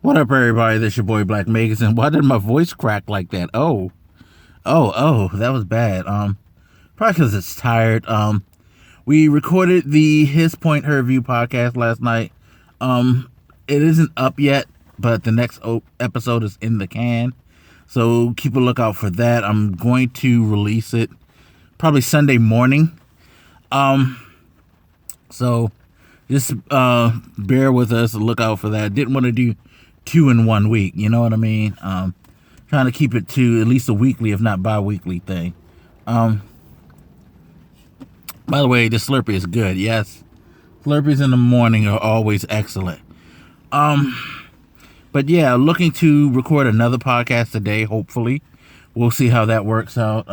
What up, everybody? This your boy Black Megas, and why did my voice crack like that? Oh, that was bad. Probably because it's tired. We recorded the His Point Her View podcast last night. It isn't up yet, but the next episode is in the can, so keep a lookout for that. I'm going to release it probably Sunday morning. So just bear with us, look out for that. Didn't want to do 2 in 1 week, you know what I mean? Trying to keep it to at least a weekly, if not bi-weekly thing. By the way, the Slurpee is good. Yes, Slurpees in the morning are always excellent. But yeah, looking to record another podcast today, hopefully. We'll see how that works out.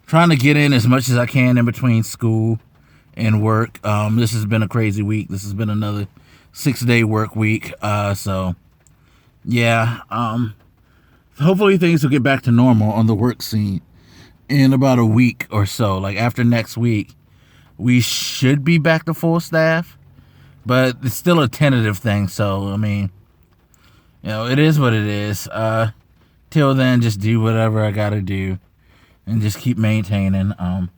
Trying to get in as much as I can in between school and work. This has been a crazy week. This has been another 6-day work week. So yeah, hopefully things will get back to normal on the work scene in about a week or so. Like after next week, we should be back to full staff, but it's still a tentative thing. So, I mean, you know, it is what it is. Till then, just do whatever I gotta do and just keep maintaining. You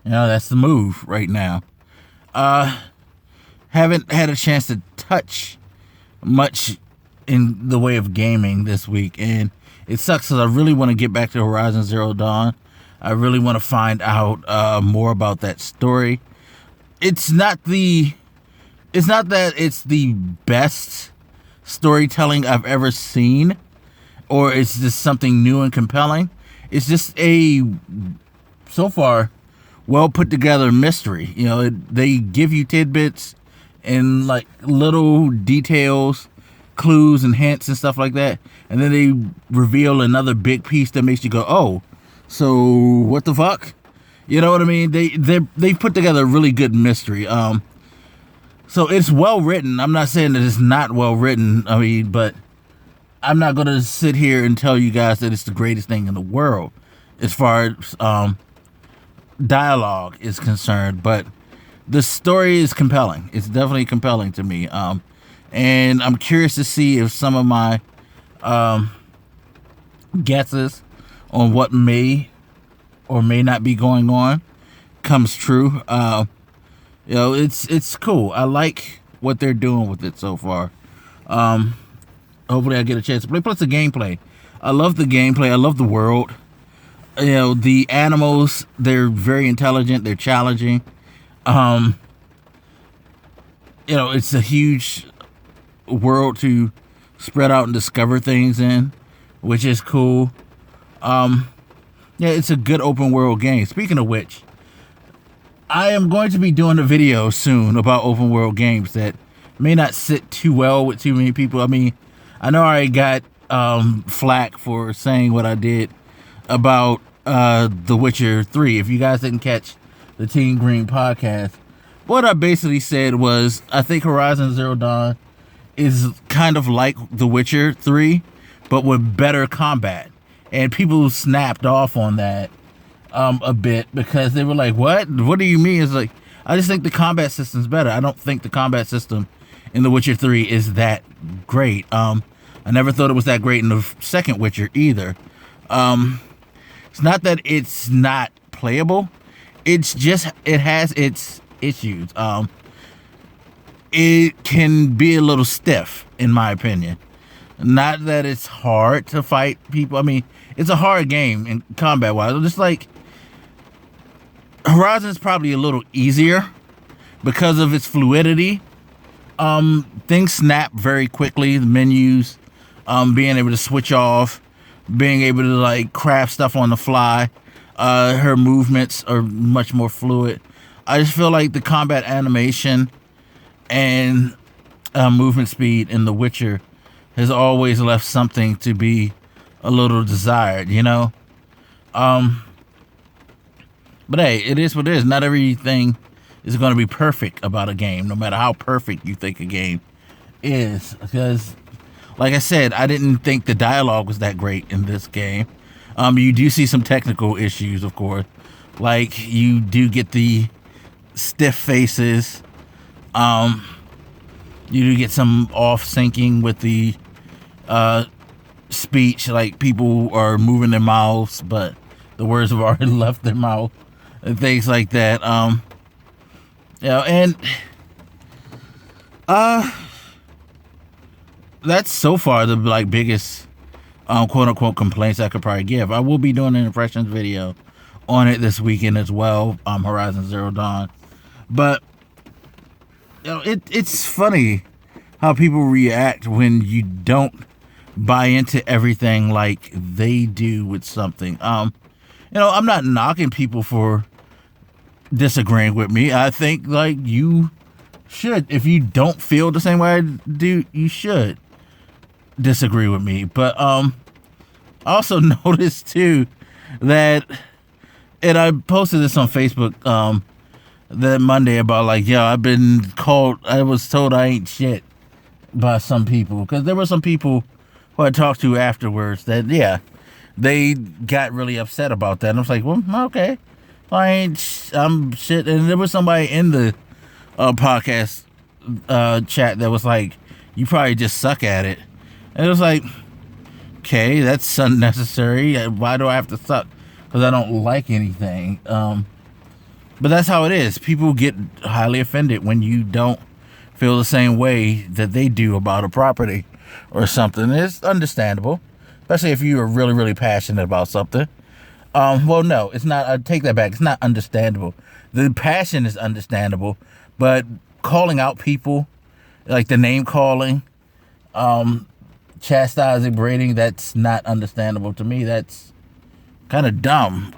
know, that's the move right now. Haven't had a chance to touch much in the way of gaming this week, and it sucks because I really want to get back to Horizon Zero Dawn. I really want to find out more about that story. It's not that it's the best storytelling I've ever seen, or it's just something new and compelling. It's just a, so far, well put together mystery. You know, they give you tidbits and like little details, clues and hints and stuff like that, and then they reveal another big piece that makes you go, oh, so what the fuck? You know what I mean? They put together a really good mystery. So it's well written. I'm not saying that it's not well written. I mean, but I'm not gonna sit here and tell you guys that it's the greatest thing in the world as far as dialogue is concerned. But the story is compelling. It's definitely compelling to me. And I'm curious to see if some of my guesses on what may or may not be going on comes true. You know, it's cool. I like what they're doing with it so far. Hopefully I get a chance to play. Plus the gameplay. I love the gameplay. I love the world. You know, the animals, they're very intelligent. They're challenging. You know, it's a huge world to spread out and discover things in, which is cool. Yeah, it's a good open world game. Speaking of which, I am going to be doing a video soon about open world games that may not sit too well with too many people. I mean, I know I got flack for saying what I did about The Witcher 3. If you guys didn't catch the Team Green podcast, what I basically said was I think Horizon Zero Dawn is kind of like The Witcher 3, but with better combat. And people snapped off on that a bit because they were like, what? What do you mean? It's like, I just think the combat system's better. I don't think the combat system in The Witcher 3 is that great. I never thought it was that great in the second Witcher either. It's not that it's not playable. It's just, it has its issues. It can be a little stiff, in my opinion. Not that it's hard to fight people. I mean, it's a hard game in combat-wise. Just like Horizon is probably a little easier because of its fluidity. Things snap very quickly. The menus, being able to switch off, being able to like craft stuff on the fly. Her movements are much more fluid. I just feel like the combat animation and movement speed in The Witcher has always left something to be a little desired, you know? But hey, it is what it is. Not everything is going to be perfect about a game, no matter how perfect you think a game is. Because, like I said, I didn't think the dialogue was that great in this game. You do see some technical issues, of course. Like, you do get the stiff faces. You do get some off syncing with the speech, like people are moving their mouths, but the words have already left their mouth and things like that. And that's so far the like biggest quote unquote complaints I could probably give. I will be doing an impressions video on it this weekend as well, Horizon Zero Dawn. But it's funny how people react when you don't buy into everything like they do with something. I'm not knocking people for disagreeing with me. I think like you should, if you don't feel the same way I do, you should disagree with me. But I also noticed too that, and I posted this on Facebook that Monday about like, I was told I ain't shit by some people, because there were some people who I talked to afterwards that they got really upset about that. And I was like, well, okay, I'm shit. And there was somebody in the podcast chat that was like, you probably just suck at it. And it was like, okay, that's unnecessary. Why do I have to suck? Because I don't like anything. But that's how it is. People get highly offended when you don't feel the same way that they do about a property or something. It's understandable, especially if you are really, really passionate about something. Well, no, it's not. I take that back. It's not understandable. The passion is understandable, but calling out people, like the name calling, chastising, berating, that's not understandable to me. That's kind of dumb.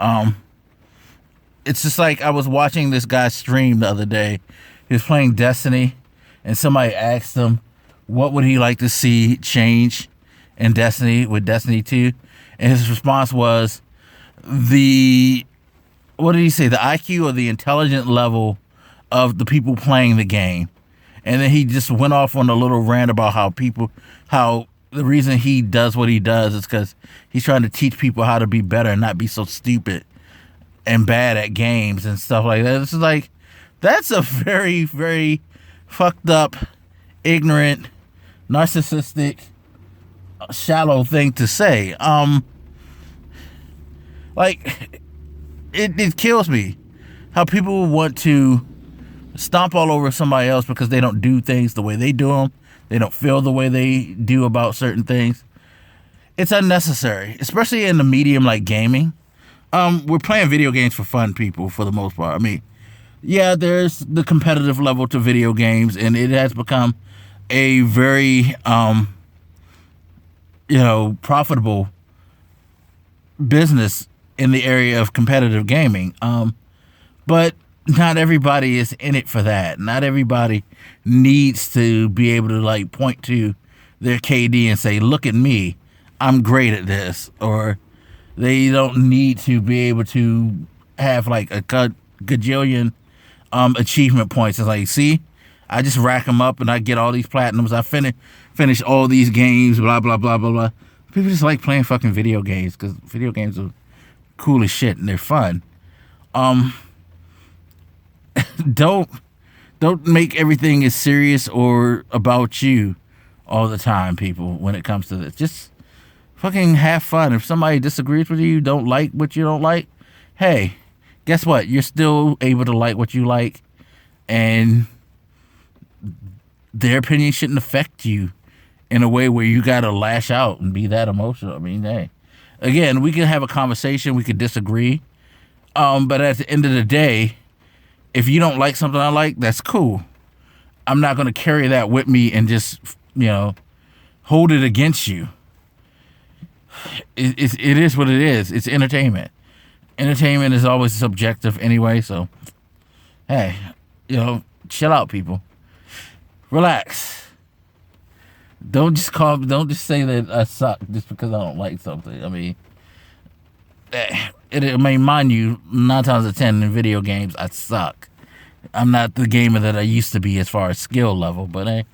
It's just like I was watching this guy stream the other day. He was playing Destiny, and somebody asked him, what would he like to see change in Destiny with Destiny 2? And his response was what did he say? The IQ or the intelligent level of the people playing the game. And then he just went off on a little rant about how the reason he does what he does is because he's trying to teach people how to be better and not be so stupid and bad at games and stuff like that. It's like, that's a very, very fucked up, ignorant, narcissistic, shallow thing to say. Like, it kills me how people want to stomp all over somebody else because they don't do things the way they do them. They don't feel the way they do about certain things. It's unnecessary, especially in the medium like gaming. We're playing video games for fun, people, for the most part. I mean, there's the competitive level to video games, and it has become a very, profitable business in the area of competitive gaming. But not everybody is in it for that. Not everybody needs to be able to like point to their KD and say, look at me, I'm great at this. Or they don't need to be able to have like a gajillion achievement points. It's like, see, I just rack them up and I get all these platinums. I finish all these games, blah, blah, blah, blah, blah. People just like playing fucking video games because video games are cool as shit and they're fun. Don't make everything as serious or about you all the time, people, when it comes to this. Just fucking have fun. If somebody disagrees with you, don't like what you don't like, hey, guess what? You're still able to like what you like, and their opinion shouldn't affect you in a way where you gotta lash out and be that emotional. I mean, hey, again, we can have a conversation, we could disagree, but at the end of the day, if you don't like something I like, that's cool. I'm not going to carry that with me and just, hold it against you. It is what it is. It's entertainment. Entertainment is always subjective anyway, so, hey, chill out, people. Relax. Don't just say that I suck just because I don't like something. I mean, mind you, 9 times out of 10 in video games, I suck. I'm not the gamer that I used to be as far as skill level, but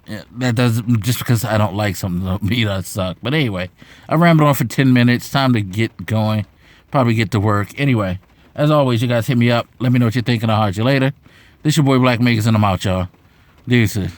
that doesn't, just because I don't like something don't mean I suck. But anyway, I rambled on for 10 minutes. Time to get going. Probably get to work. Anyway, as always, you guys hit me up. Let me know what you're thinking. I'll holler at you later. This your boy Black Makers, and I'm out, y'all. Deuces.